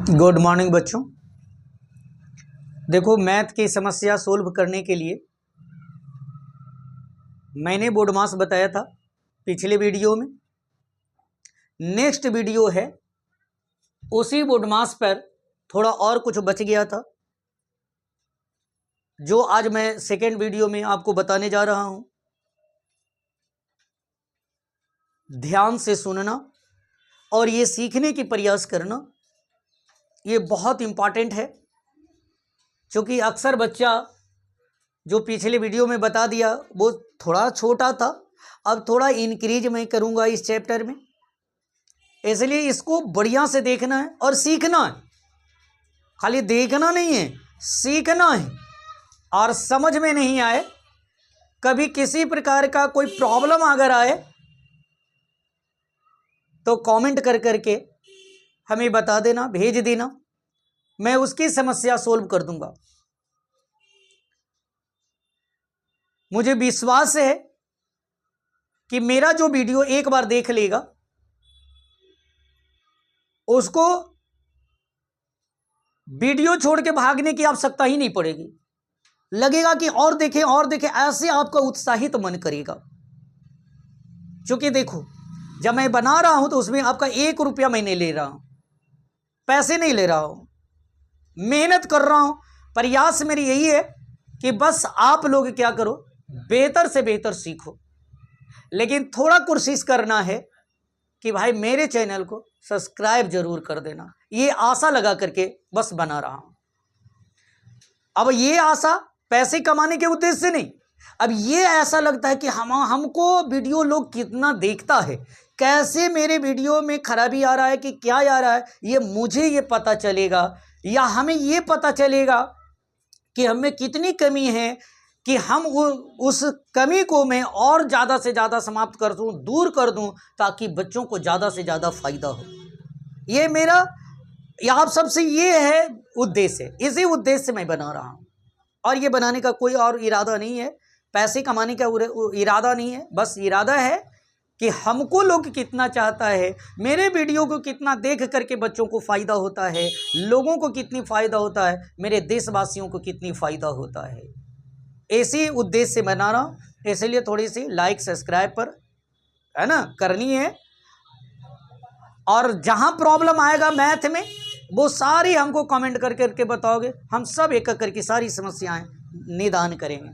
Good morning बच्चों। देखो, math की समस्या सोल्व करने के लिए मैंने बोडमास बताया था पिछले वीडियो में। नेक्स्ट वीडियो है उसी बोडमास पर थोड़ा और कुछ बच गया था, जो आज मैं सेकेंड वीडियो में आपको बताने जा रहा हूं। ध्यान से सुनना और ये सीखने की प्रयास करना, ये बहुत इंपॉर्टेंट है। क्योंकि अक्सर बच्चा जो पिछले वीडियो में बता दिया वो थोड़ा छोटा था, अब थोड़ा इंक्रीज मैं करूंगा इस चैप्टर में, इसलिए इसको बढ़िया से देखना है और सीखना है। खाली देखना नहीं है, सीखना है। और समझ में नहीं आए, कभी किसी प्रकार का कोई प्रॉब्लम अगर आए तो कमेंट कर करके हमें बता देना, भेज देना, मैं उसकी समस्या सोल्व कर दूंगा। मुझे विश्वास है कि मेरा जो वीडियो एक बार देख लेगा उसको वीडियो छोड़ के भागने की आवश्यकता ही नहीं पड़ेगी। लगेगा कि और देखें और देखें, ऐसे आपका उत्साहित मन करेगा। क्योंकि देखो, जब मैं बना रहा हूं तो उसमें आपका 1 रुपया मैं नहीं ले रहा हूं, पैसे नहीं ले रहा हूं, मेहनत कर रहा हूं। प्रयास मेरी यही है कि बस आप लोग क्या करो, बेहतर से बेहतर सीखो। लेकिन थोड़ा कोशिश करना है कि भाई मेरे चैनल को सब्सक्राइब जरूर कर देना। ये आशा लगा करके बस बना रहा हूं। अब ये आशा पैसे कमाने के उद्देश्य से नहीं, अब ये ऐसा लगता है कि हमको वीडियो लोग कितना देखता है, कैसे मेरे वीडियो में खराबी आ रहा है कि क्या आ रहा है, ये मुझे ये पता चलेगा, या हमें ये पता चलेगा कि हमें कितनी कमी है, कि हम उस कमी को मैं और ज़्यादा से ज़्यादा समाप्त कर दूं, दूर कर दूं, ताकि बच्चों को ज़्यादा से ज़्यादा फायदा हो। ये मेरा आप सबसे ये है उद्देश्य, इसी उद्देश्य से मैं बना रहा हूँ। और ये बनाने का कोई और इरादा नहीं है, पैसे कमाने का इरादा नहीं है। बस इरादा है कि हमको लोग कितना चाहता है, मेरे वीडियो को कितना देख करके बच्चों को फ़ायदा होता है, लोगों को कितनी फ़ायदा होता है, मेरे देशवासियों को कितनी फ़ायदा होता है। इसी उद्देश्य से बना रहा हूँ। इसलिए थोड़ी सी लाइक सब्सक्राइब पर है ना करनी है। और जहाँ प्रॉब्लम आएगा मैथ में, वो सारी हमको कमेंट कर करके बताओगे, हम सब एक एक करके सारी समस्याएं निदान करेंगे।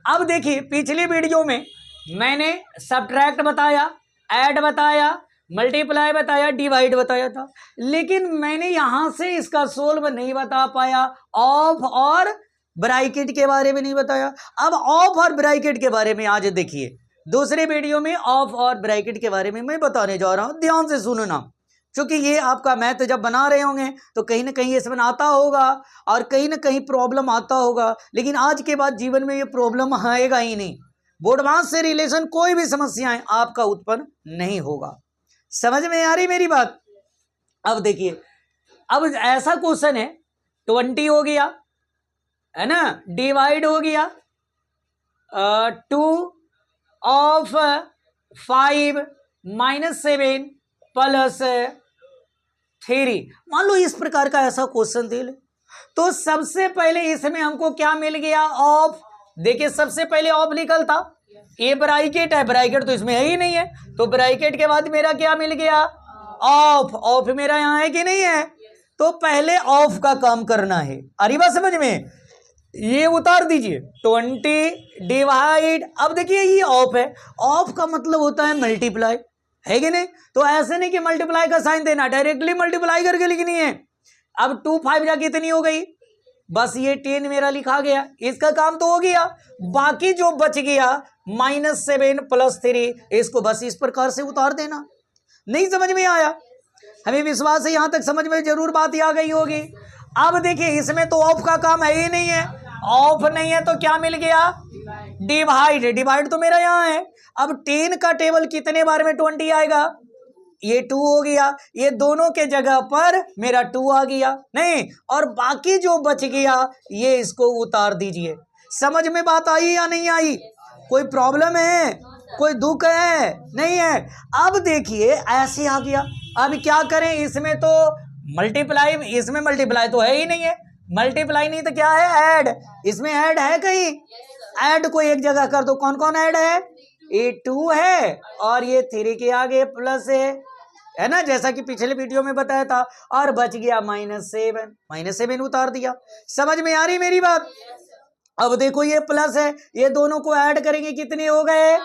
अब देखिए, पिछले वीडियो में मैंने सब्ट्रैक्ट बताया, ऐड बताया, मल्टीप्लाई बताया, डिवाइड बताया था, लेकिन मैंने यहां से इसका सोल्व नहीं बता पाया। ऑफ और ब्रैकेट के बारे में नहीं बताया। अब ऑफ और ब्रैकेट के बारे में आज देखिए, दूसरे वीडियो में ऑफ और ब्रैकेट के बारे में मैं बताने जा रहा हूं। ध्यान से सुनना, क्योंकि ये आपका मैथ जब बना रहे होंगे तो कहीं ना कहीं इसमें आता होगा और कहीं ना कहीं प्रॉब्लम आता होगा, लेकिन आज के बाद जीवन में ये प्रॉब्लम आएगा ही नहीं। बोडमास से रिलेशन कोई भी समस्याएं आपका उत्पन्न नहीं होगा। समझ में आ रही मेरी बात? अब देखिए, अब ऐसा क्वेश्चन है, 20 हो गया है ना, डिवाइड हो गया 2 ऑफ 5 -7 प्लस 3। मान लो इस प्रकार का ऐसा क्वेश्चन दे ले, तो सबसे पहले इसमें हमको क्या मिल गया? ऑफ। देखिए, सबसे पहले ऑफ निकल था, ये ब्रैकेट है, ब्रैकेट तो इसमें है ही नहीं है, तो ब्रैकेट के बाद मेरा क्या मिल गया? ऑफ। ऑफ मेरा यहाँ है कि नहीं है? तो पहले ऑफ का काम करना है। अरे बात समझ में? ये उतार दीजिए, 20 डिवाइड। अब देखिए, ये ऑफ है, ऑफ का मतलब होता है मल्टीप्लाई, है कि नहीं? तो ऐसे नहीं कि मल्टीप्लाई का साइन देना, डायरेक्टली मल्टीप्लाई करके लिखनी है। अब 2 5 जा कितनी हो गई? बस ये 10 मेरा लिखा गया, इसका काम तो हो गया। बाकी जो बच गया -7 + 3, इसको बस इस प्रकार से उतार देना। नहीं समझ में आया? हमें विश्वास है यहां तक समझ में जरूर बात आ गई होगी। अब देखिए, इसमें तो ऑफ का काम है ही नहीं है, ऑफ नहीं है तो क्या मिल गया? डिवाइड। डिवाइड तो मेरा यहाँ है। अब 10 का टेबल कितने बार में 20 आएगा? ये 2 हो गया, ये दोनों के जगह पर मेरा 2 आ गया नहीं, और बाकी जो बच गया ये इसको उतार दीजिए। समझ में बात आई या नहीं आई? कोई प्रॉब्लम है, कोई दुख है? नहीं है। अब देखिए, ऐसे आ गया। अब क्या करें, इसमें तो मल्टीप्लाई, इसमें मल्टीप्लाई तो है ही नहीं है, मल्टीप्लाई नहीं तो क्या है, ऐड। इसमें ऐड है कहीं, ऐड को एक जगह कर दो, कौन कौन ऐड है, ये 2 है और ये 3 के आगे प्लस है ना, जैसा कि पिछले वीडियो में बताया था। और बच गया -7, -7 उतार दिया। समझ में आ रही मेरी बात? अब देखो ये प्लस है, ये दोनों को ऐड करेंगे कितने हो गए,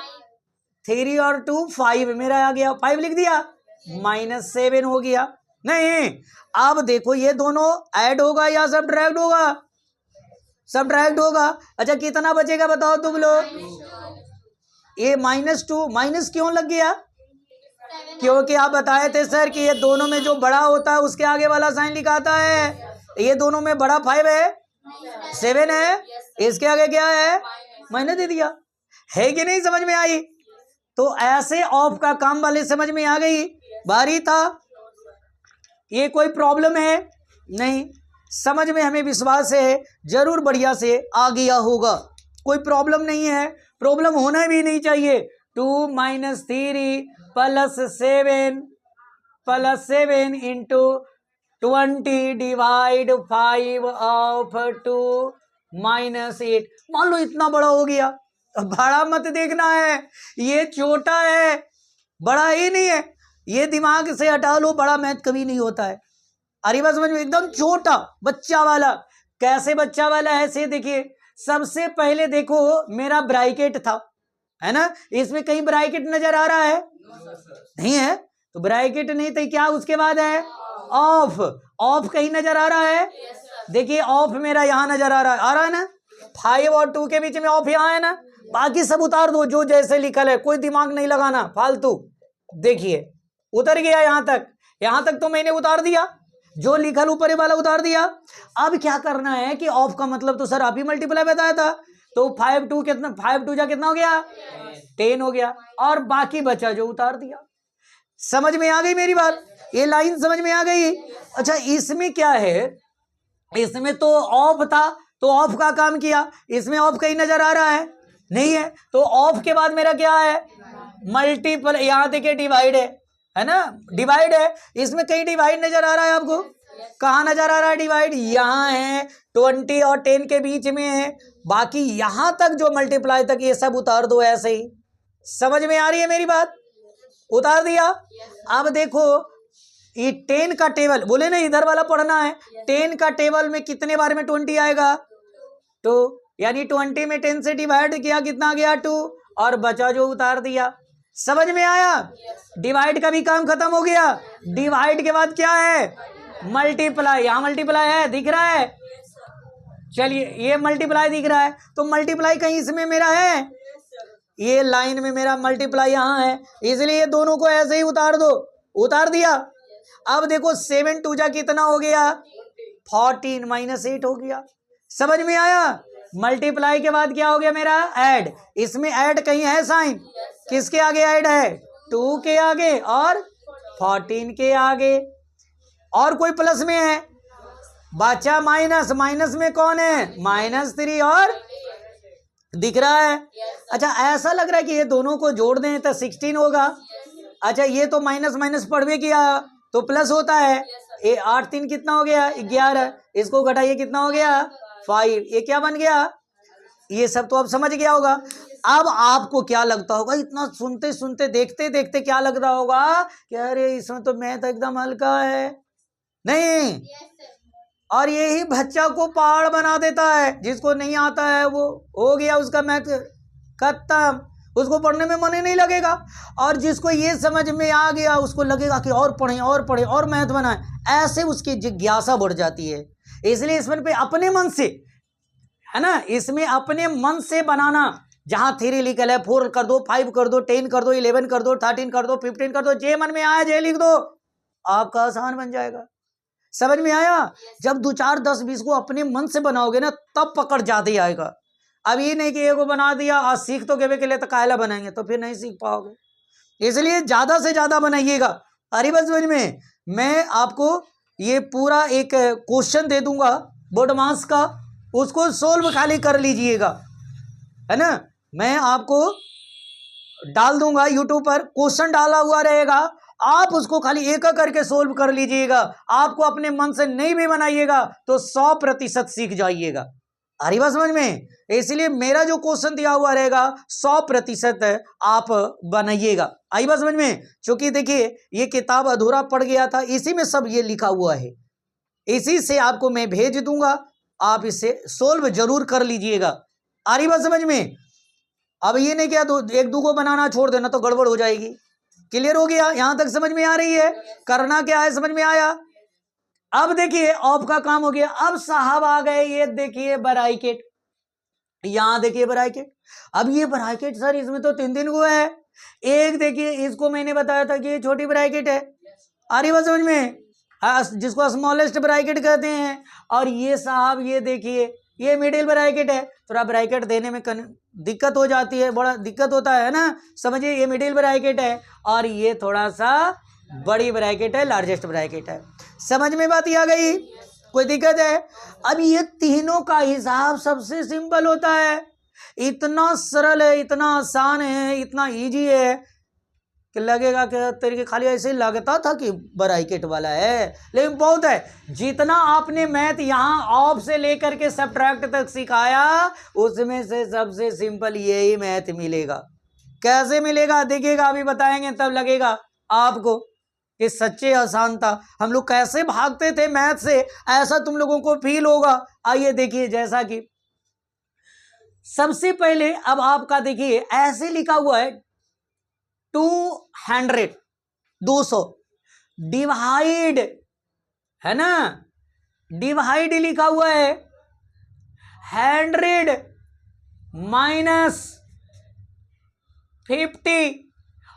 3 और 2 5, मेरा आ गया 5 लिख दिया, -7 हो गया। नहीं, अब देखो ये दोनों ऐड होगा या सब्ट्रैक्ट होगा, सब्ट्रैक्ट होगा। अच्छा कितना बचेगा बताओ तुम लोग, ये -2, माइनस क्यों लग गया, क्योंकि आप बताए थे सर कि ये दोनों में जो बड़ा होता है उसके आगे वाला साइन लिखाता है। ये दोनों में बड़ा 5 है, 7 है, इसके आगे क्या है, मैंने दे दिया, है कि नहीं, समझ में आई? तो ऐसे ऑफ का काम वाले समझ में आ गई, बारी था। ये कोई प्रॉब्लम है नहीं, समझ में हमें विश्वास है जरूर बढ़िया से आ गया होगा, कोई प्रॉब्लम नहीं है, प्रॉब्लम होना भी नहीं चाहिए। 2 - 3 + 7 इंटू 20 डिवाइड 5 ऑफ 2 -8। मान लो इतना बड़ा हो गया, बड़ा मत देखना है, ये छोटा है, बड़ा ही नहीं है, ये दिमाग से हटा लो, बड़ा मैथ कभी नहीं होता है। अरे बस समझ में, एकदम छोटा बच्चा वाला। कैसे बच्चा वाला है से देखिए, सबसे पहले देखो मेरा ब्रैकेट था, है ना, इसमें कहीं ब्रैकेट नजर आ रहा है, नहीं है, तो ब्रैकेट नहीं तो क्या उसके बाद है, ऑफ। ऑफ कहीं नजर आ रहा है, देखिए ऑफ मेरा यहाँ नजर आ रहा है ना, 5 और 2 के बीच में ऑफ यहाँ है ना, बाकी सब उतार दो जो जैसे लिखल है, कोई दिमाग नहीं लगाना फालतू। देखिए उतर गया यहाँ तक तो मैंने उतार दिया, जो लिखल ऊपर वाला उतार दिया। अब क्या करना है कि ऑफ का मतलब तो सर आप ही मल्टीप्लाई बताया था, तो 5 2 कितना, 5 2 जा कितना हो गया, 10 हो गया, और बाकी बचा जो उतार दिया। समझ में आ गई मेरी बात, ये लाइन समझ में आ गई? अच्छा इसमें क्या है, इसमें तो ऑफ था तो ऑफ का काम किया, इसमें ऑफ कहीं नजर आ रहा है नहीं है, तो ऑफ के बाद मेरा क्या है, मल्टीपल। यहाँ देखिए डिवाइड है ना, डिवाइड है, इसमें कहीं डिवाइड नजर आ रहा है आपको, कहाँ नजर आ रहा है डिवाइड, यहाँ है, 20 और 10 के बीच में है, बाकी यहाँ तक जो मल्टीप्लाई तक ये सब उतार दो ऐसे ही। समझ में आ रही है मेरी बात? उतार दिया। अब देखो ये 10 का टेबल, बोले ना इधर वाला पढ़ना है, 10 का टेबल में कितने बार में 20 आएगा, 2, यानी 20 में 10 से डिवाइड किया कितना गया, 2, और बचा जो उतार दिया। समझ में आया? डिवाइड का भी काम खत्म हो गया। डिवाइड के बाद क्या है, मल्टीप्लाई। यहाँ मल्टीप्लाई है, दिख रहा है, चलिए ये मल्टीप्लाई दिख रहा है, तो मल्टीप्लाई कहीं इसमें मेरा है, ये लाइन में मेरा मल्टीप्लाई यहाँ है, इसलिए ये दोनों को ऐसे ही उतार दो, उतार दिया। अब देखो 7 2 जा कितना हो गया, 14 -8 हो गया। समझ में आया? मल्टीप्लाई के बाद क्या हो गया मेरा, ऐड। इसमें ऐड कहीं है साइन, किसके आगे ऐड है, 2 के आगे और 14 के आगे, और कोई प्लस में है, बचा माइनस, माइनस में कौन है, -3 और दिख रहा है। अच्छा ऐसा लग रहा है कि ये दोनों को जोड़ दें तो 16 होगा। अच्छा ये तो माइनस माइनस पढ़ भी किया तो प्लस होता है, ये 8 3 कितना हो गया, 11, इसको घटाइए कितना हो गया, 5, ये क्या बन गया, ये सब तो अब समझ गया होगा। अब आपको क्या लगता होगा, इतना सुनते सुनते देखते देखते क्या लग रहा होगा कि अरे इसमें तो मैथ एकदम हल्का है, नहीं, और यही बच्चा को पहाड़ बना देता है, जिसको नहीं आता है वो हो गया उसका मैथ खत्म, उसको पढ़ने में मन ही नहीं लगेगा, और जिसको ये समझ में आ गया उसको लगेगा कि और पढ़ें और पढ़ें और मैथ बनाएं, ऐसे उसकी जिज्ञासा बढ़ जाती है। इसलिए इसमें पे अपने मन से, है ना, इसमें अपने मन से बनाना, जहाँ 3 लिखल है 4 कर दो, 5 कर दो, 10 कर दो, 11 कर दो, 13 कर दो, 15 कर दो, जे मन में आया जे लिख दो, आपका आसान बन जाएगा। समझ में आया? जब 2 4 10 20 को अपने मन से बनाओगे ना तब पकड़ ज्यादा ही आएगा। अब ये नहीं कि एगो बना दिया और सीख तो गेबे के लिए तो कायला बनाएंगे तो फिर नहीं सीख पाओगे, इसलिए ज्यादा से ज्यादा बनाइएगा। अरे बस समझ में, मैं आपको ये पूरा एक क्वेश्चन दे दूंगा बोर्ड मास का, उसको सोल्व खाली कर लीजिएगा, है ना, मैं आपको डाल दूंगा यूट्यूब पर, क्वेश्चन डाला हुआ रहेगा, आप उसको खाली एक करके सोल्व कर लीजिएगा, आपको अपने मन से नहीं भी बनाइएगा तो 100% सीख जाइएगा। आ रही बात समझ में? इसलिए मेरा जो क्वेश्चन दिया हुआ रहेगा 100% आप बनाइएगा। आई बात समझ में? क्योंकि देखिए ये किताब अधूरा पड़ गया था, इसी में सब ये लिखा हुआ है, इसी से आपको मैं भेज दूंगा, आप इसे सोल्व जरूर कर लीजिएगा। आ रही बात समझ में? अब ये नहीं क्या एक दो को बनाना छोड़ देना तो गड़बड़ हो जाएगी। क्लियर हो गया? यहां तक समझ में आ रही है? करना क्या है समझ में आया? अब देखिए ऑफ का काम हो गया। अब साहब आ गए, ये देखिए ब्रैकेट, यहां देखिए ब्रैकेट। अब ये ब्रैकेट सर इसमें तो तीन को है। एक देखिए इसको मैंने बताया था कि ये छोटी ब्रैकेट है, आ रही बात समझ में, जिसको स्मॉलेस्ट ब्रैकेट कहते हैं। और ये साहब ये देखिए ये मिडिल ब्रैकेट है। थोड़ा ब्रैकेट देने में दिक्कत हो जाती है, बड़ा दिक्कत होता है ना, समझिए ये मिडिल ब्रैकेट है और ये थोड़ा सा बड़ी ब्रैकेट है, लार्जेस्ट ब्रैकेट है। समझ में बात आ गई? कोई दिक्कत है? अब ये तीनों का हिसाब सबसे सिंपल होता है, इतना सरल है, इतना आसान है, इतना इजी है कि लगेगा कि तेरे के खाली ऐसे लगता था कि ब्रैकेट वाला है, लेकिन बहुत है। जितना आपने मैथ यहाँ ऑफ से लेकर के सब्ट्रैक्ट तक सिखाया उसमें से सबसे सिंपल यही मैथ मिलेगा। कैसे मिलेगा देखिएगा, अभी बताएंगे तब लगेगा आपको कि सच्चे आसान था। हम लोग कैसे भागते थे मैथ से, ऐसा तुम लोगों को फील होगा। आइए देखिए, जैसा कि सबसे पहले अब आपका देखिए ऐसे लिखा हुआ है 200 200 डिवाइड, है ना, डिवाइड लिखा हुआ है 100 माइनस 50,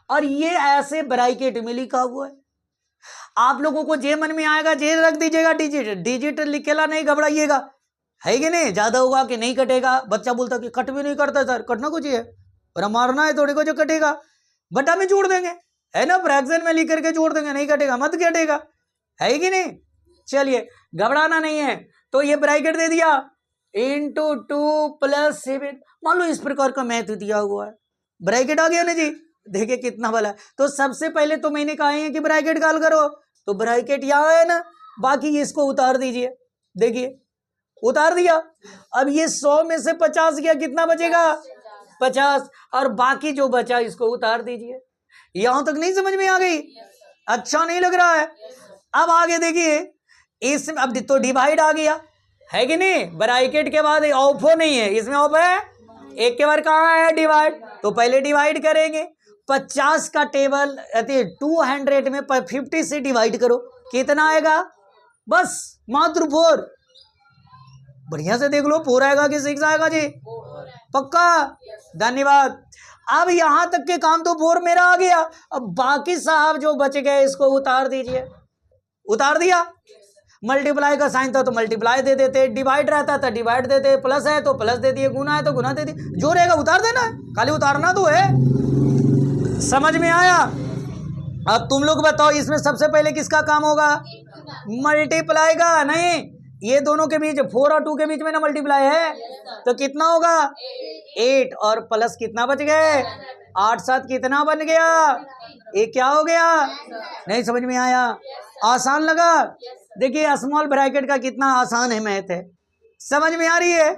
और ये ऐसे ब्रैकेट में लिखा हुआ है। आप लोगों को जे मन में आएगा जे रख दीजिएगा, डिजिट डिजिट लिखेला नहीं घबराइएगा, है कि नहीं? ज्यादा होगा कि नहीं कटेगा, बच्चा बोलता कि कट भी नहीं करता सर, कटना कुछ है और मारना है थोड़ी को जो कटेगा बटा में जोड़ देंगे, है ना, फ्रैक्शन में लिख करके जोड़ देंगे, नहीं कटेगा मत कटेगा, है कि नहीं? चलिए घबराना नहीं है। तो ये ब्रैकेट दे दिया इंटू 2 + 7, मान लो इस प्रकार का मैथ दिया हुआ है, ब्रैकेट आ गया ना जी, देखिए कितना वाला है। तो सबसे पहले तो मैंने कहा है कि ब्रैकेट कॉल करो, तो ब्रैकेट यहाँ है ना, बाकी इसको उतार दीजिए, देखिए उतार दिया। अब ये 100 में से 50 गया, कितना बचेगा? 50, और बाकी जो बचा इसको उतार दीजिए। यहां तक नहीं समझ में आ गई? अच्छा नहीं लग रहा है? अब आगे देखिए, इसमें अब तो डिवाइड आ गया, है कि नहीं? ब्रैकेट के बाद ऑफो नहीं है, इसमें ऑफ है, एक के बाद कहाँ है डिवाइड, तो पहले डिवाइड करेंगे। 50 का टेबल 200 में 50 से डिवाइड करो, कितना आएगा? बस मात्र 4। बढ़िया से देख लो, 4 आएगा कि 6 आएगा जी? पक्का? धन्यवाद। अब यहां तक के काम तो 4 मेरा आ गया, अब बाकी साहब जो बच गए इसको उतार दीजिए। उतार दिया। मल्टीप्लाई का साइन था तो मल्टीप्लाई दे देते, डिवाइड रहता था डिवाइड देते, प्लस है तो प्लस दे दिए, गुना है तो गुना दे दिए, जो रहेगा उतार देना है, खाली उतारना तो है। समझ में आया? अब तुम लोग बताओ इसमें सबसे पहले किसका काम होगा? मल्टीप्लाई का। नहीं, ये दोनों के बीच 4 और 2 के बीच में ना मल्टीप्लाई है, तो कितना होगा? 8, और प्लस कितना बच गए? 8 7 कितना बन गया? ये क्या हो गया? नहीं समझ में आया? आसान लगा? देखिए स्मॉल ब्रैकेट का कितना आसान है मैथ है, समझ में आ रही है?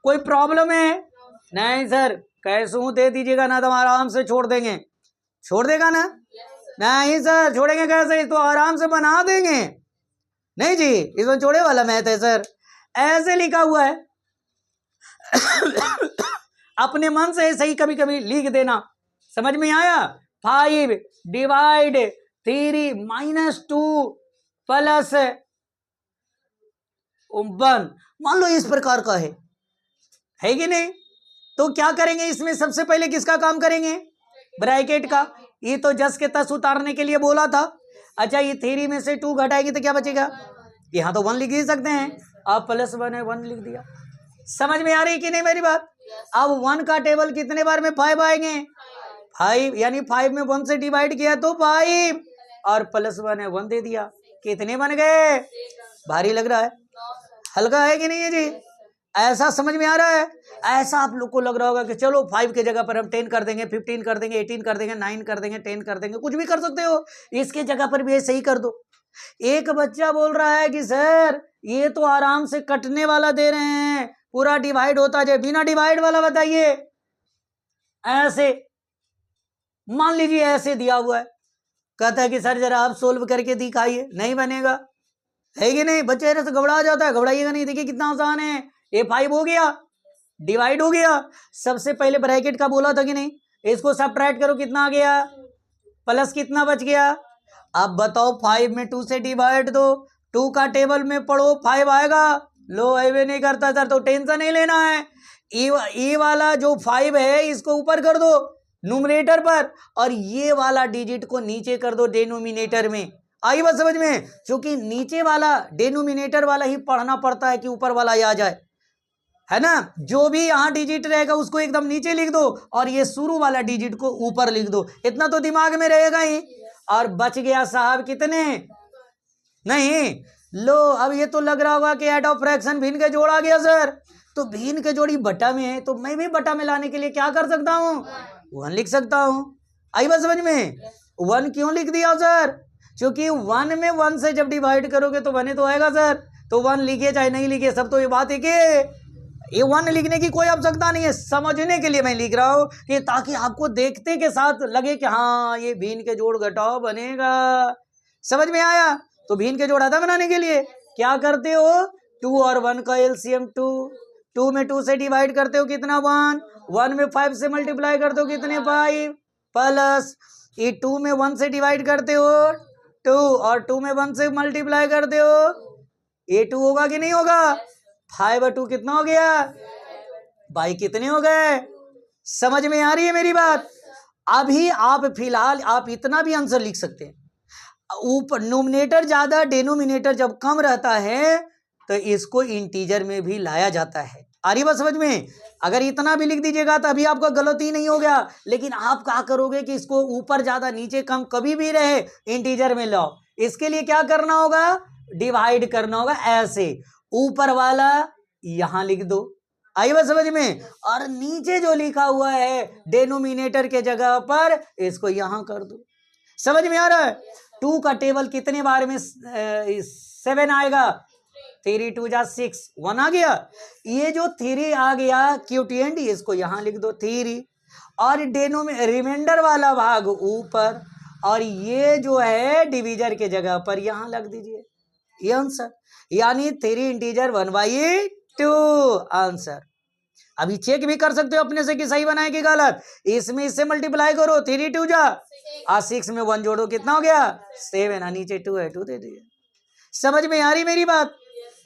कोई प्रॉब्लम है? नहीं सर कैसे दे दीजिएगा ना, तो आराम से छोड़ देंगे। छोड़ देगा ना? नहीं सर छोड़ेंगे कैसे, तो आराम से बना देंगे। नहीं जी, इसमें छोड़े वाला मैथ है सर, ऐसे लिखा हुआ है। अपने मन से सही कभी कभी लिख देना, समझ में आया? 5 डिवाइड 3 माइनस 2 प्लस 1, मान लो इस प्रकार का है कि नहीं? तो क्या करेंगे इसमें? सबसे पहले किसका काम करेंगे? ब्रैकेट का। ये तो जस के तस उतारने के लिए बोला था। अच्छा, ये 3 में से 2 घटाएंगे तो क्या बचेगा? यहाँ तो 1 लिख ही सकते हैं, अब +1 है 1 लिख दिया। समझ में आ रही कि नहीं मेरी बात? अब 1 का टेबल कितने बार में 5 आएंगे? 5, यानी 5 में 1 से डिवाइड किया तो 5, और +1 है 1 दे दिया, कितने बन गए? भारी लग रहा है? हल्का है कि नहीं है जी? ऐसा समझ में आ रहा है? ऐसा आप लोग को लग रहा होगा कि चलो 5 की जगह पर हम 10 कर देंगे, 15 कर देंगे, 18 कर देंगे, 9 कर देंगे, 10 कर देंगे, कुछ भी कर सकते हो। इसके जगह पर भी ऐसे ही कर दो। एक बच्चा बोल रहा है कि सर ये तो आराम से कटने वाला दे रहे हैं, पूरा डिवाइड होता जाए, बिना डिवाइड वाला बताइए। ऐसे मान लीजिए ऐसे दिया हुआ है, कहता है कि सर जरा आप सोल्व करके दिखाइए, नहीं बनेगा, है कि नहीं? बच्चे ऐसे घबरा जाता है, घबराइएगा नहीं, देखिए कितना आसान है। ये 5 हो गया, डिवाइड हो गया। सबसे पहले ब्रैकेट का बोला था कि नहीं, इसको सबट्रैक्ट करो, कितना आ गया, प्लस कितना बच गया। अब बताओ 5 में 2 से डिवाइड दो, 2 का टेबल में पढ़ो, 5 आएगा। लो ऐवे नहीं करता सर, तो टेंशन नहीं लेना है। ई वाला जो 5 है इसको ऊपर कर दो न्यूमरेटर पर, और ये वाला डिजिट को नीचे कर दो डिनोमिनेटर में। आई बात समझ में? क्योंकि नीचे वाला डिनोमिनेटर वाला ही पढ़ना पड़ता है कि ऊपर वाला आ जाए, है ना। जो भी यहाँ डिजिट रहेगा उसको एकदम नीचे लिख दो, और ये शुरू वाला डिजिट को ऊपर लिख दो, इतना तो दिमाग में रहेगा ही। और बच गया साहब कितने, नहीं लो। अब ये तो लग रहा होगा कि ऐड ऑफ फ्रैक्शन भिन्न के जोड़ आ गया सर, तो भिन्न के जोड़ी बटा में है, तो मैं भी बटा में लाने के लिए क्या कर सकता हूँ, 1 लिख सकता हूँ। आई बात समझ में? 1 क्यों लिख दिया सर? क्योंकि 1 में 1 से जब डिवाइड करोगे तो 1 ही तो आएगा सर, तो 1 लिखे चाहे नहीं लिखे, सब तो ये बात है कि ये 1 लिखने की कोई आवश्यकता नहीं है, समझने के लिए मैं लिख रहा हूँ कि ताकि आपको देखते के साथ लगे कि हाँ ये भिन्न के जोड़ घटाओ बनेगा। समझ में आया? तो भिन्न के जोड़ आता बनाने के लिए क्या करते हो, 2 और 1 का एलसीएम 2, 2 में 2 से डिवाइड करते हो कितना 1, 1 में 5 से मल्टीप्लाई करते हो कितने 5, प्लस ये 2 में 1 से डिवाइड करते हो 2, और 2 में 1 से मल्टीप्लाई करते हो, ये 2 होगा कि नहीं होगा, 5 और 2 कितना हो गया भाई, कितने हो गए? समझ में आ रही है मेरी बात? अभी आप फिलहाल आप इतना भी आंसर लिख सकते हैं, ऊपर न्यूमरेटर ज्यादा डिनोमिनेटर जब कम रहता है तो इसको इंटीजर में भी लाया जाता है। आ रही बात समझ में? अगर इतना भी लिख दीजिएगा तो अभी आपका गलती नहीं हो गया, लेकिन आप क्या करोगे कि इसको ऊपर ज्यादा नीचे कम कभी भी रहे इंटीजर में लाओ। इसके लिए क्या करना होगा, डिवाइड करना होगा, ऐसे ऊपर वाला यहां लिख दो। आई बात समझ में? और नीचे जो लिखा हुआ है डिनोमिनेटर के जगह पर इसको यहां कर दो। समझ में आ रहा है? 2 का टेबल कितने बार में 7 आएगा, 3 2 जा 6, 1 आ गया। ये जो 3 आ गया क्यूटिएंट, इसको यहां लिख दो 3, और रिमाइंडर वाला भाग ऊपर, और ये जो है डिवीजर के जगह पर यहां लग दीजिए, ये आंसर, यानी 3 इंटीजर 1/2 आंसर। अभी चेक भी कर सकते हो अपने से कि सही बनाए कि गलत। इसमें इससे मल्टीप्लाई करो, 3 2 जा, और 6 में 1 जोड़ो, कितना हो गया 7, नीचे 2 है 2 दे दिए। समझ में आ रही मेरी बात?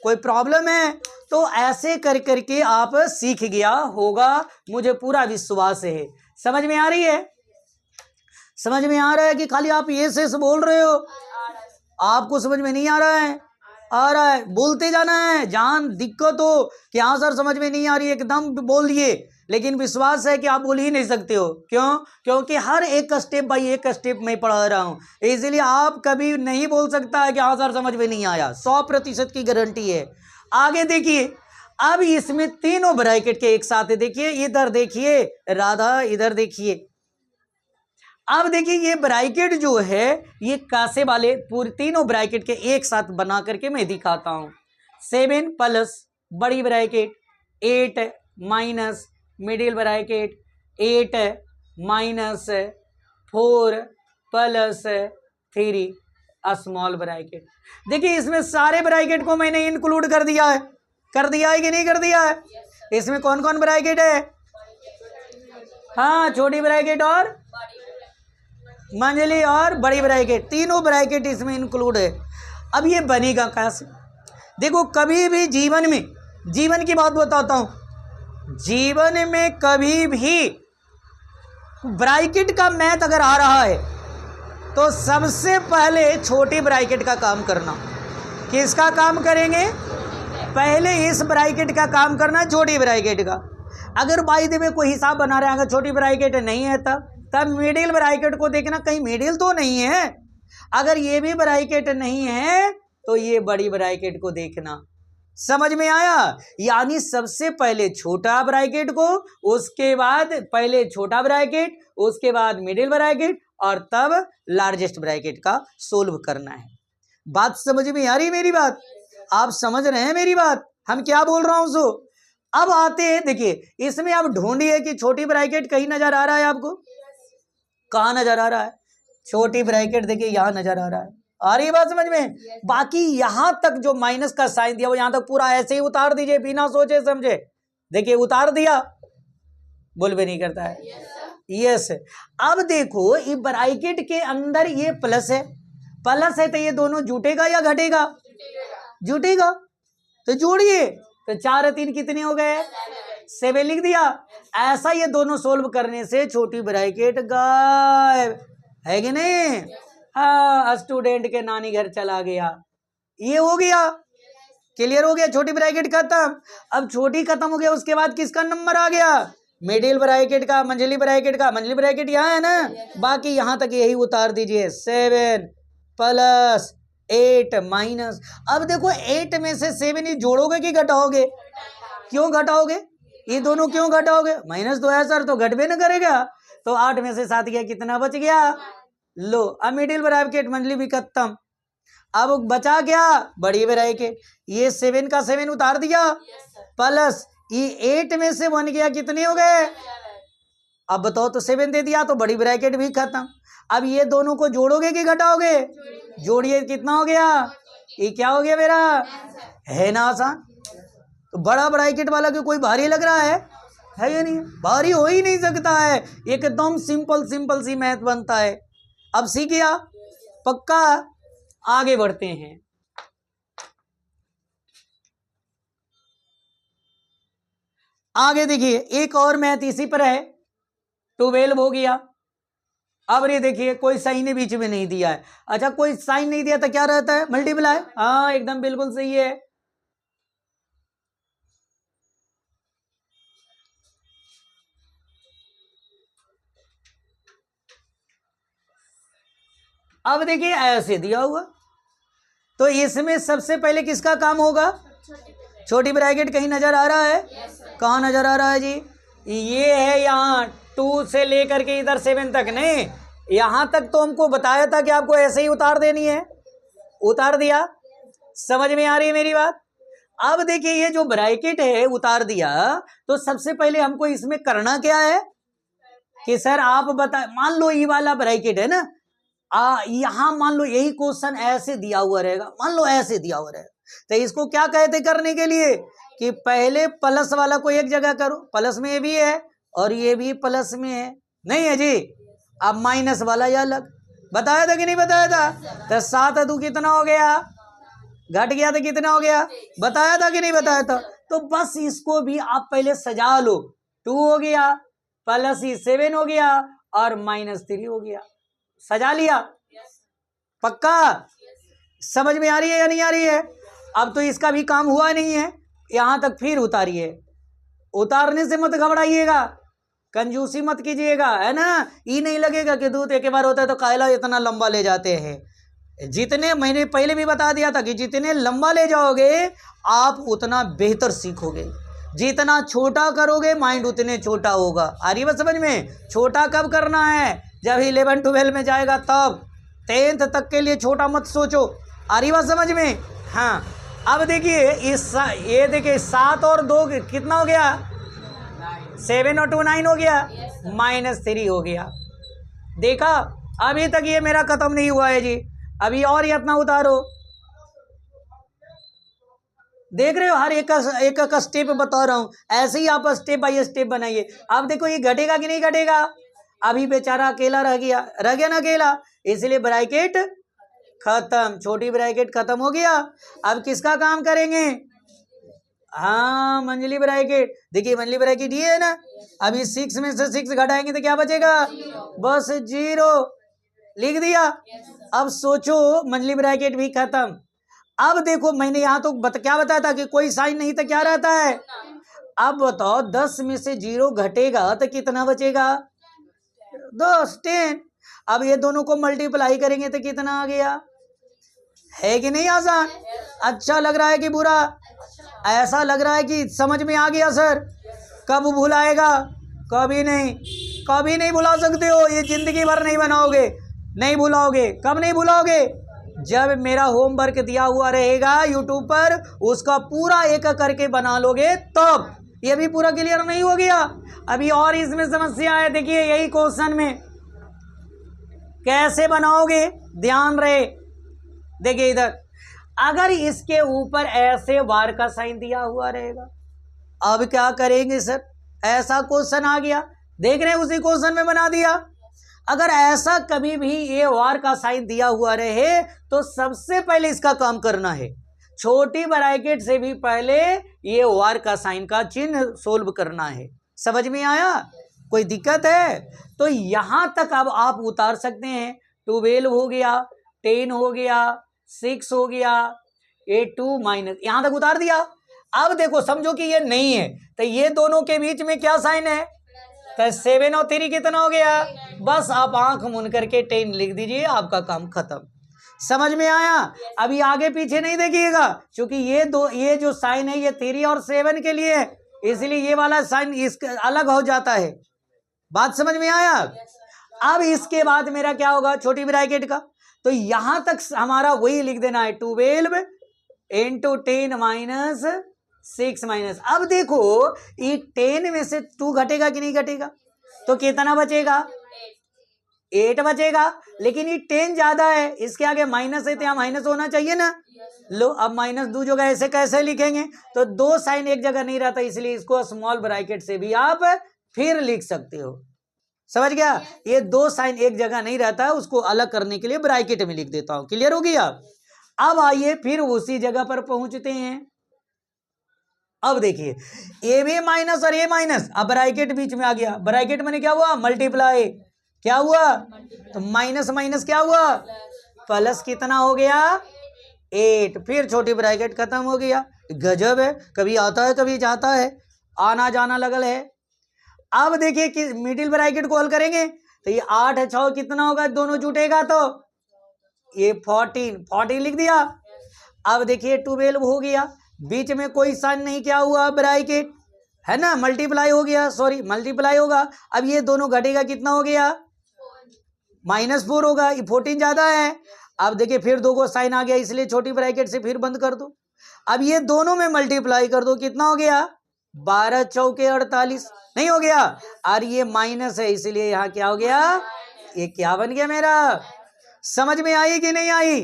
कोई प्रॉब्लम है? तो ऐसे कर करके आप सीख गया होगा, मुझे पूरा विश्वास है। समझ में आ रही है? समझ में आ रहा है कि खाली आप ये से बोल रहे हो, आपको समझ में नहीं आ रहा है? आ रहा है, बोलते जाना है, जान दिक्कत हो कि हाँ सर समझ में नहीं आ रही, एकदम बोल दिए, लेकिन विश्वास है कि आप बोल ही नहीं सकते हो। क्यों? क्योंकि हर एक स्टेप बाय एक स्टेप मैं पढ़ा रहा हूँ, इसलिए आप कभी नहीं बोल सकता है कि हाँ सर समझ में नहीं आया, 100% की गारंटी है। आगे देखिए, अब इसमें तीनों ब्रैकेट के एक साथ देखिए, इधर देखिए राधा, इधर देखिए। अब देखिए ये ब्रैकेट जो है ये कैसे वाले पूरे तीनों ब्रैकेट के एक साथ बना करके मैं दिखाता हूं। 7 प्लस बड़ी bracket 8 minus middle bracket 8 minus 4 plus 3 small bracket. देखिए इसमें सारे ब्रैकेट को मैंने इंक्लूड कर दिया है कि नहीं कर दिया है? इसमें कौन कौन ब्रैकेट है? हाँ, छोटी ब्रैकेट और मंझली और बड़ी ब्रैकेट, तीनों ब्रैकेट इसमें इंक्लूड है। अब ये बनेगा कैसे? देखो कभी भी जीवन की बात बताता हूं, जीवन में कभी भी ब्रैकेट का मैथ अगर आ रहा है तो सबसे पहले छोटी ब्रैकेट का काम करना। किसका काम करेंगे? पहले इस ब्रैकेट का काम करना, छोटी ब्रैकेट का। अगर बाई द वे कोई हिसाब बना रहे हैं, अगर छोटी ब्रैकेट नहीं है तब मिडिल ब्रैकेट को देखना, कहीं मिडिल तो नहीं है। अगर ये भी ब्रैकेट नहीं है तो ये बड़ी ब्रैकेट को देखना। समझ में आया? यानी सबसे पहले छोटा ब्रैकेट को, उसके बाद पहले छोटा ब्रैकेट, उसके बाद मिडिल ब्रैकेट और तब लार्जेस्ट ब्रैकेट का सोल्व करना है। बात समझ में आ रही है मेरी बात? आप समझ रहे हैं मेरी बात? हम क्या बोल रहा हूं सो? अब आते हैं, देखिए इसमें आप ढूंढिए कि छोटी ब्रैकेट कहीं नजर आ रहा है आपको? कहाँ नजर आ रहा है? छोटी ब्रैकेट देखिए यहां नजर आ रहा है। आ रही बात समझ में? बाकी यहां तक जो माइनस का साइन दिया वो यहां तक पूरा ऐसे ही उतार दीजिए बिना सोचे समझे। देखिए उतार दिया, बोल भी नहीं करता है। यस। अब देखो ये ब्रैकेट के अंदर ये प्लस है, प्लस है तो ये दोनों जुटेगा या घटेगा? जुटेगा। तो जोड़िए, तो 4 और 3 कितने हो गए? 7 लिख दिया। ऐसा ये दोनों सोल्व करने से छोटी ब्रैकेट गायब है कि नहीं? हाँ, स्टूडेंट के नानी घर चला गया। ये हो गया, क्लियर हो गया, छोटी ब्रैकेट खत्म। अब छोटी खत्म हो गया, उसके बाद किसका नंबर आ गया? मिडिल ब्रैकेट का, मंझली ब्रैकेट का। मंझली ब्रैकेट यहाँ है ना, बाकी यहां तक यही उतार दीजिए। 7 प्लस 8 माइनस। अब देखो 8 में से 7 ही जोड़ोगे कि घटाओगे? क्यों घटाओगे? ये दोनों क्यों घटाओगे? माइनस तो है सर, तो घट भी ना करेगा। तो 8 में से 7 गया, कितना बच गया? लो, अब मिडिल ब्रैकेट मंझली भी खत्म। अब बचा क्या? बड़ी ब्रैकेट। ये 7 का 7 उतार दिया, प्लस ये 8 में से 1 गया, कितने हो गए? अब बताओ, तो 7 दे दिया, तो बड़ी ब्रैकेट भी खत्म। अब ये दोनों को जोड़ोगे कि घटाओगे? जोड़िए, कितना हो गया? ये क्या हो गया मेरा? है ना आसान? तो बड़ा ब्रैकेट वाला क्यों, कोई भारी लग रहा है या नहीं? भारी हो ही नहीं सकता है, एकदम सिंपल सिंपल सी मैथ बनता है। अब सीख गया? पक्का? आगे बढ़ते हैं। आगे देखिए, एक और मैथ इसी पर है। 12 हो गया। अब ये देखिए, कोई साइन बीच में नहीं दिया है। अच्छा, कोई साइन नहीं दिया तो क्या रहता है? मल्टीप्लाई। हाँ, एकदम बिल्कुल सही है। अब देखिए ऐसे दिया हुआ, तो इसमें सबसे पहले किसका काम होगा? छोटी ब्रैकेट कहीं नजर आ रहा है? कहाँ नजर आ रहा है जी? ये है यहाँ 2 से लेकर के इधर 7 तक। नहीं, यहां तक तो हमको बताया था कि आपको ऐसे ही उतार देनी है, उतार दिया। समझ में आ रही है मेरी बात? अब देखिए, ये जो ब्रैकेट है उतार दिया, तो सबसे पहले हमको इसमें करना क्या है कि सर आप बता, मान लो ये वाला ब्रैकेट है ना, यहां मान लो यही क्वेश्चन ऐसे दिया हुआ रहेगा, मान लो ऐसे दिया हुआ रहेगा, तो इसको क्या कहते करने के लिए कि पहले प्लस वाला को एक जगह करो, प्लस में ये भी है और ये भी प्लस में है, नहीं है जी? अब माइनस वाला ये अलग। बताया था कि नहीं बताया था? तो 7 2 कितना हो गया? घट गया तो कितना हो गया? बताया था कि नहीं बताया था? तो बस इसको भी आप पहले सजा लो। 2 हो गया, प्लस 7 हो गया और -3 हो गया। सजा लिया? पक्का? समझ में आ रही है या नहीं आ रही है? अब तो इसका भी काम हुआ नहीं है, यहां तक फिर उतारिए। उतारने से मत घबराइएगा, कंजूसी मत कीजिएगा, है ना? ये नहीं लगेगा कि दूध एक बार होता है तो कायला इतना लंबा ले जाते हैं। जितने, मैंने पहले भी बता दिया था कि जितने लंबा ले जाओगे आप उतना बेहतर सीखोगे। जितना छोटा करोगे माइंड उतने छोटा होगा। आ रही बात समझ में? छोटा कब करना है? जब 11 12 में जाएगा तब। 10th तक के लिए छोटा मत सोचो। आ रही बात समझ में? हाँ। अब देखिए ये देखिए 7 और 2 कितना हो गया? 7 और 2 9 हो गया, -3 हो गया। देखा? अभी तक ये मेरा खत्म नहीं हुआ है जी, अभी और ये अपना उतारो। देख रहे हो, हर एक का स्टेप बता रहा हूं, ऐसे ही आप स्टेप बाय स्टेप बनाइए। अब देखो ये घटेगा कि नहीं घटेगा? अभी बेचारा अकेला रह गया ना अकेला, इसलिए ब्रैकेट खत्म, छोटी ब्रैकेट खत्म हो गया। अब किसका काम करेंगे? हाँ, मंझली ब्रैकेट। देखिए मंझली ब्रैकेट ये है ना, अभी 6 में से 6 घटाएंगे तो क्या बचेगा? बस 0 लिख दिया। अब सोचो मंझली ब्रैकेट भी खत्म। अब देखो, मैंने यहाँ तो क्या बताया था कि कोई साइन नहीं तो क्या रहता है? अब बताओ 10 में से 0 घटेगा तो कितना बचेगा? 10 अब ये दोनों को मल्टीप्लाई करेंगे तो कितना आ गया? है कि नहीं आसान? अच्छा लग रहा है कि बुरा? ऐसा लग रहा है कि समझ में आ गया सर, कब भुलाएगा? कभी नहीं, कभी नहीं भुला सकते हो, ये जिंदगी भर नहीं बनाओगे, नहीं भुलाओगे। कब नहीं भुलाओगे? जब मेरा होमवर्क दिया हुआ रहेगा यूट्यूब पर, उसका पूरा एक करके बना लोगे तब। ये भी पूरा क्लियर नहीं हो गया? अभी और इसमें समस्या है, देखिए यही क्वेश्चन में कैसे बनाओगे, ध्यान रहे। देखिए इधर, अगर इसके ऊपर ऐसे वार का साइन दिया हुआ रहेगा, अब क्या करेंगे सर? ऐसा क्वेश्चन आ गया, देख रहे हैं उसी क्वेश्चन में बना दिया। अगर ऐसा कभी भी ये वार का साइन दिया हुआ रहे तो सबसे पहले इसका काम करना है, छोटी ब्रैकेट से भी पहले ये वार का साइन का चिन्ह सोल्व करना है। समझ में आया? कोई दिक्कत है? तो यहां तक अब आप उतार सकते हैं। 12 हो गया, 10 हो गया, 6 हो गया, 2 माइनस, यहां तक उतार दिया। अब देखो, समझो कि ये नहीं है तो ये दोनों के बीच में क्या साइन है? तो 7 और 3 कितना हो गया? बस आप आंख मूंद करके 10 लिख दीजिए, आपका काम खत्म। समझ में आया? अभी आगे पीछे नहीं देखिएगा, क्योंकि ये जो साइन है ये 3 और 7 के लिए है, इसलिए ये वाला साइन इसका अलग हो जाता है। बात समझ में आया? अब इसके बाद मेरा क्या होगा, छोटी ब्रैकेट का, तो यहां तक हमारा वही लिख देना है, 12 इंटू 10 माइनस 6 माइनस। अब देखो ये 10 में से 2 घटेगा कि नहीं घटेगा? तो कितना बचेगा? 8 बचेगा। लेकिन ये 10 ज्यादा है, इसके आगे माइनस है तो यहाँ माइनस होना चाहिए ना। लो, अब माइनस 2 जगह ऐसे कैसे लिखेंगे? तो 2 साइन एक जगह नहीं रहता, इसलिए इसको स्मॉल ब्रैकेट से भी आप फिर लिख सकते हो। समझ गया? ये 2 साइन एक जगह नहीं रहता है, उसको अलग करने के लिए ब्रैकेट में लिख देता हूं। क्लियर हो गया? अब आइए फिर उसी जगह पर पहुंचते हैं। अब देखिए, ए भी माइनस और ए माइनस, अब ब्रैकेट बीच में आ गया। ब्रैकेट में क्या हुआ? मल्टीप्लाई। क्या हुआ? तो माइनस माइनस क्या हुआ? प्लस। कितना हो गया? 8। फिर छोटी ब्रैकेट खत्म हो गया। गजब है, कभी आता है कभी जाता है, आना जाना लगल है। अब देखिए कि मिडिल ब्रैकेट को हल करेंगे तो ये 8 है, 6 कितना होगा? दोनों जुटेगा तो ये 14 लिख दिया। अब देखिए 12 हो गया, बीच में कोई साइन नहीं, क्या हुआ? ब्रैकेट है ना, मल्टीप्लाई हो गया, सॉरी मल्टीप्लाई होगा। अब ये दोनों घटेगा, कितना हो गया? -4 होगा, ये 14 ज्यादा है। अब देखिए फिर 2 को साइन आ गया, इसलिए छोटी ब्रैकेट से फिर बंद कर दो। अब ये दोनों में मल्टीप्लाई कर दो, कितना हो गया? 12 चौके 48, नहीं हो गया? और ये माइनस है, इसलिए यहाँ क्या हो गया? ये क्या बन गया मेरा? समझ में आई कि नहीं आई?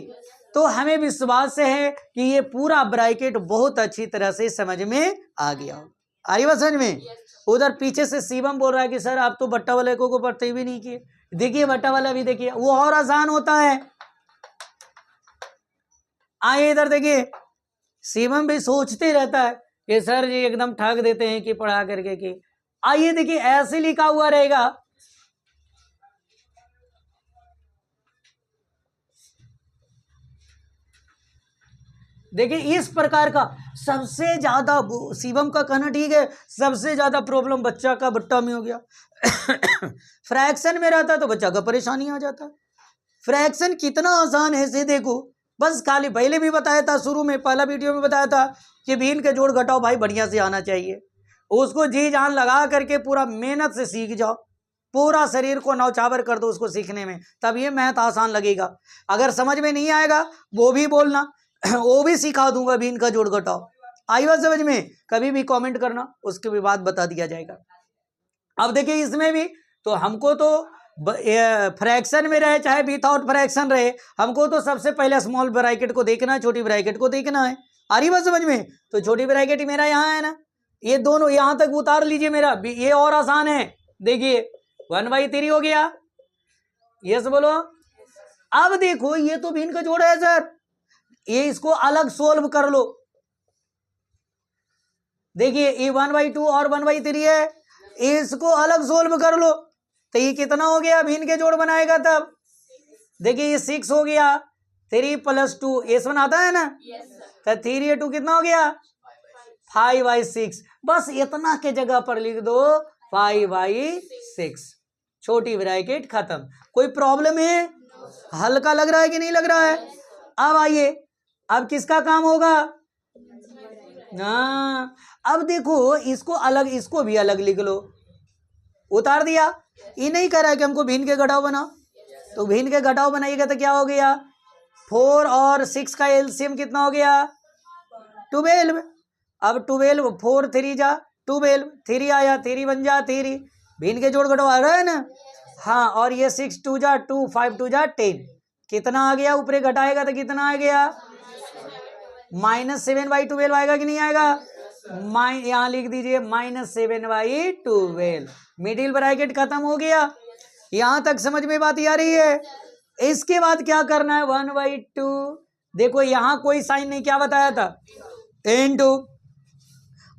तो हमें विश्वास है कि ये पूरा ब्रैकेट बहुत अच्छी तरह से समझ में आ गया। आ रही बात समझ में? उधर पीछे से शिवम बोल रहा है कि सर आप तो बट्टा वाले को पढ़ते भी नहीं किए। देखिए बट्टा वाला भी देखिए, वो और आसान होता है। आइए इधर देखिए, शिवम भी सोचते रहता है कि सर जी एकदम ठग देते हैं कि पढ़ा करके कि। आइए देखिए, ऐसे लिखा हुआ रहेगा, देखिए इस प्रकार का। सबसे ज्यादा शिवम का कहना ठीक है, सबसे ज्यादा प्रॉब्लम बच्चा का बट्टा में हो गया। फ्रैक्शन में रहता तो बच्चा का परेशानी आ जाता। फ्रैक्शन कितना आसान है से देखो, बस खाली पहले भी बताया था, शुरू में पहला वीडियो में बताया था कि भिन्न के जोड़ घटाओ भाई बढ़िया से आना चाहिए। उसको जी जान लगा करके पूरा मेहनत से सीख जाओ, पूरा शरीर को नौचावर कर दो उसको सीखने में, तब ये मैथ आसान लगेगा। अगर समझ में नहीं आएगा वो भी बोलना, वो भी सिखा दूंगा भिन्न का जोड़ घटाओ। आई बात समझ में? कभी भी कमेंट करना, उसके भी बाद बता दिया जाएगा। अब देखिए इसमें भी तो हमको तो फ्रैक्शन में रहे चाहे विथआउट फ्रैक्शन रहे, हमको तो सबसे पहले स्मॉल ब्रैकेट को देखना है, छोटी ब्रैकेट को देखना है। आ रही बात समझ में? तो छोटी ब्रैकेट मेरा यहाँ है ना, ये दोनों यहाँ तक उतार लीजिए मेरा, ये और आसान है। देखिए 1/3 हो गया, यस बोलो। अब देखो ये तो भिन्न का जोड़ है सर, ये इसको अलग सोल्व कर लो। देखिए ये 1/2 और 1/3 है, इसको अलग सोल्व कर लो तो ये कितना हो गया? भिन्न के जोड़ बनाएगा तब। देखिए ये 6 हो गया, 3 + 2 S1 आता है ना, तो 3 और 2 कितना हो गया? 5/6। बस इतना के जगह पर लिख दो 5/6, छोटी ब्रैकेट खत्म। कोई प्रॉब्लम है? हल्का लग रहा है कि नहीं लग रहा है? अब आइए, अब किसका काम होगा? हाँ, अब देखो इसको अलग, इसको भी अलग लिख लो। उतार दिया। ये नहीं कह रहा है कि हमको भिन्न के घटाव बनाओ, तो भिन्न के घटाव बनाइएगा तो क्या हो गया, 4 और 6 का एलसीएम कितना हो गया, 12। अब 12, 4 3 जा 12, 3 आया, 3 बन जा 3, भिन्न के जोड़ घटाव आ रहा है ना। हाँ, और ये 6 2 जा 2, 5 2 जा 10, कितना आ गया, ऊपरे घटाएगा तो कितना आ गया, -7/12 आएगा कि नहीं आएगा। यहाँ लिख दीजिए -7/12, मिडिल ब्रैकेट खत्म हो गया। यहां तक समझ में बात आ रही है। इसके बाद क्या करना है, 1/2। देखो यहां कोई साइन नहीं, क्या बताया था, इनटू।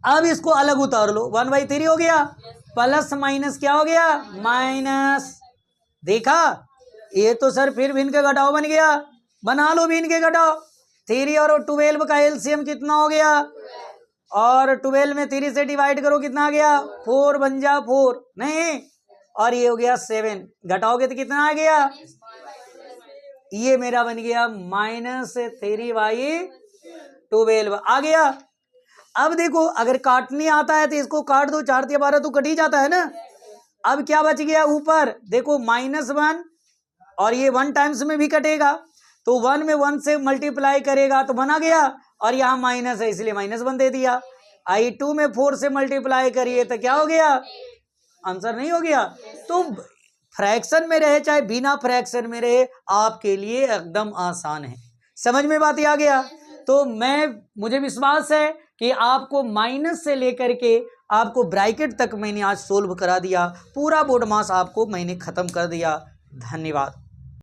अब इसको अलग उतार लो, 1/3 हो गया, प्लस माइनस क्या हो गया, माइनस। देखा, ये तो सर फिर भिन्न के घटाव बन गया। बना लो भिन्न के घटाव। 3 और 12 का एलसीएम कितना हो गया, और 12 में 3 से डिवाइड करो, कितना आ गया, 4 बन जा 4 नहीं, और ये हो गया 7, घटाओगे तो कितना आ गया, ये मेरा बन गया -3/12 आ गया। अब देखो अगर काटने आता है तो इसको काट दो, 4 से 12 तो कट ही जाता है ना। अब क्या बच गया ऊपर, देखो -1, और ये 1 टाइम्स में भी कटेगा, तो 1 में 1 से मल्टीप्लाई करेगा तो बना गया, और यहाँ माइनस है इसलिए -1 दे दिया। I2 में 4 से मल्टीप्लाई करिए तो क्या हो गया, आंसर नहीं हो गया। तो फ्रैक्शन में रहे चाहे बिना फ्रैक्शन में रहे, आपके लिए एकदम आसान है। समझ में बात आ गया। तो मुझे विश्वास है कि आपको माइनस से लेकर के आपको ब्रैकेट तक मैंने आज सोल्व करा दिया, पूरा बोर्ड मास आपको मैंने खत्म कर दिया। धन्यवाद।